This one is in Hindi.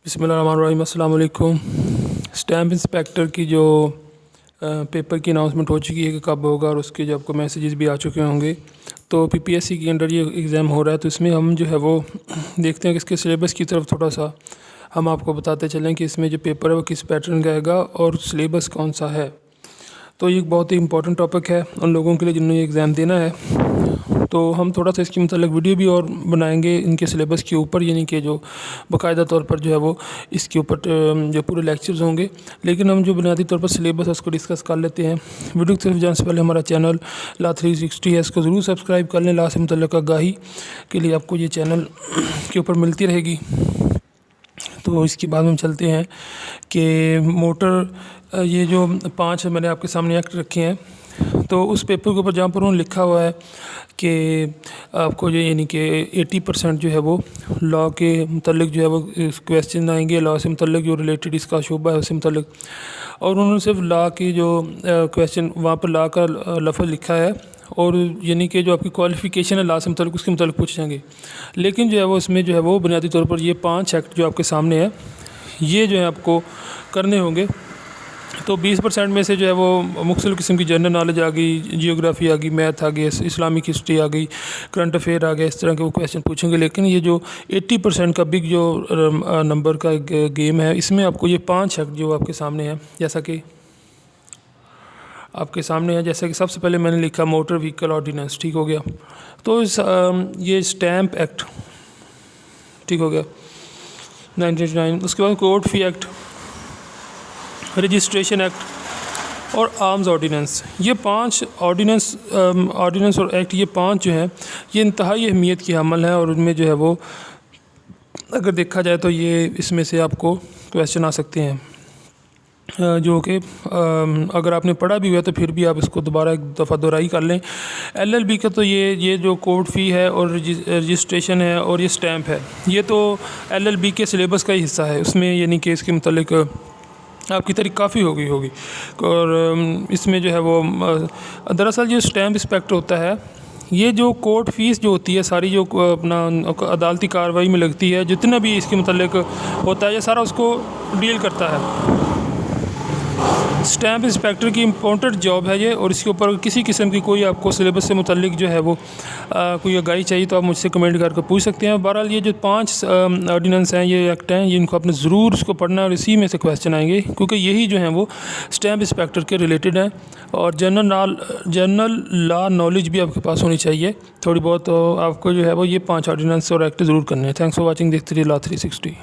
बिस्मिल्लाहिर्रहमानिर्रहीम। अस्सलाम वालेकुम। स्टैम्प इंस्पेक्टर की जो पेपर की अनाउंसमेंट हो चुकी है कि कब होगा और उसके जो आपको मैसेजेस भी आ चुके होंगे। तो पीपीएससी के अंडर ये एग्ज़ाम हो रहा है, तो इसमें हम जो है वो देखते हैं कि इसके सिलेबस की तरफ थोड़ा सा हम आपको बताते चलें कि इसमें जो पेपर है वो किस पैटर्न का आएगा और सिलेबस कौन सा है। तो ये एक बहुत ही इंपॉर्टेंट टॉपिक है उन लोगों के लिए जिन्होंने एग्ज़ाम देना है। तो हम थोड़ा सा इसके मतलब वीडियो भी और बनाएंगे इनके सिलेबस के ऊपर, यानी कि जो बाकायदा तौर पर जो है वो इसके ऊपर जो पूरे लेक्चर्स होंगे। लेकिन हम जो बुनियादी तौर पर सिलेबस है उसको डिस्कस कर लेते हैं। वीडियो की तरफ जाने से पहले हमारा चैनल ला 360 है, इसको ज़रूर सब्सक्राइब कर लें। ला से मुतल्लिक़ आगाही के लिए आपको ये चैनल के ऊपर मिलती रहेगी। तो इसके बाद हम चलते हैं कि मोटर ये जो 5 मैंने आपके सामने एक्ट रखे हैं, तो उस पेपर के ऊपर जहाँ पर उन्होंने लिखा हुआ है कि आपको जो यानी कि 80% जो है वो लॉ के मतलब जो है वो क्वेश्चन आएंगे, लॉ से मतलब जो रिलेटेड इसका शोबा है उससे मतलब। और उन्होंने सिर्फ लॉ की जो क्वेश्चन वहाँ पर लॉ का लफ्ज़ लिखा है और यानी कि जो आपकी क्वालिफ़िकेशन है लॉ से मतलब उसके मतलब पूछ जाएंगे। लेकिन जो है वो इसमें जो है वो बुनियादी तौर पर ये 5 एक्ट जो आपके सामने है ये जो है आपको करने होंगे। तो 20% में से जो है वो मुख्तलिफ़ किस्म की जनरल नॉलेज आ गई, जियोग्राफी आ गई, मैथ आ गई, इस्लामिक हिस्ट्री आ गई, करंट अफेयर आ गया, इस तरह के वो क्वेश्चन पूछेंगे। लेकिन ये जो 80% का बिग जो नंबर का गेम है, इसमें आपको ये 5 एक्ट जो आपके सामने है, जैसा कि आपके सामने है, जैसा कि सबसे पहले मैंने लिखा मोटर व्हीकल ऑर्डिनेंस, ठीक हो गया। तो ये स्टैम्प एक्ट, ठीक हो गया 1999। उसके बाद court fee act, registration act और आर्म्स ऑर्डिनेंस। ये 5 ऑर्डिनेंस और एक्ट, ये 5 जो है ये इंतहाई अहमियत की अमल है। और उनमें जो है वो अगर देखा जाए तो ये इसमें से आपको क्वेश्चन आ सकते हैं जो कि अगर आपने पढ़ा भी हुआ तो फिर भी आप इसको दोबारा एक दफ़ा दोहराई कर लें। एलएलबी का तो ये जो कोर्ट फ़ी है और रजिस्ट्रेशन है और ये स्टैम्प है, ये तो एलएलबी के सिलेबस का ही हिस्सा है। उसमें यानी कि इसके मतलब आपकी तारीख काफ़ी हो गई होगी। और इसमें जो है वो दरअसल जो स्टैम्प इंस्पेक्टर होता है, ये जो कोर्ट फ़ीस जो होती है सारी जो अपना अदालती कार्रवाई में लगती है, जितना भी इसके मतलब होता है ये सारा उसको डील करता है। स्टैम्प इंस्पेक्टर की इम्पोर्टेंट जॉब है ये। और इसके ऊपर किसी किस्म की कोई आपको सिलेबस से मुतल्लिक जो है वो कोई आगाही चाहिए तो आप मुझसे कमेंट करके पूछ सकते हैं। बहरहाल ये जो 5 ऑर्डिनेंस हैं, ये एक्ट हैं, ये इनको आपने ज़रूर इसको पढ़ना है और इसी में से क्वेश्चन आएंगे, क्योंकि यही जो हैं वो स्टैम्प इंस्पेक्टर के रिलेटेड हैं। और जनरल लॉ नॉलेज भी आपके पास होनी चाहिए थोड़ी बहुत। तो आपको जो है वो ये 5 ऑर्डिनेंस और एक्ट ज़रूर करने हैं। Thanks for watching. देखते रहिए ला 360।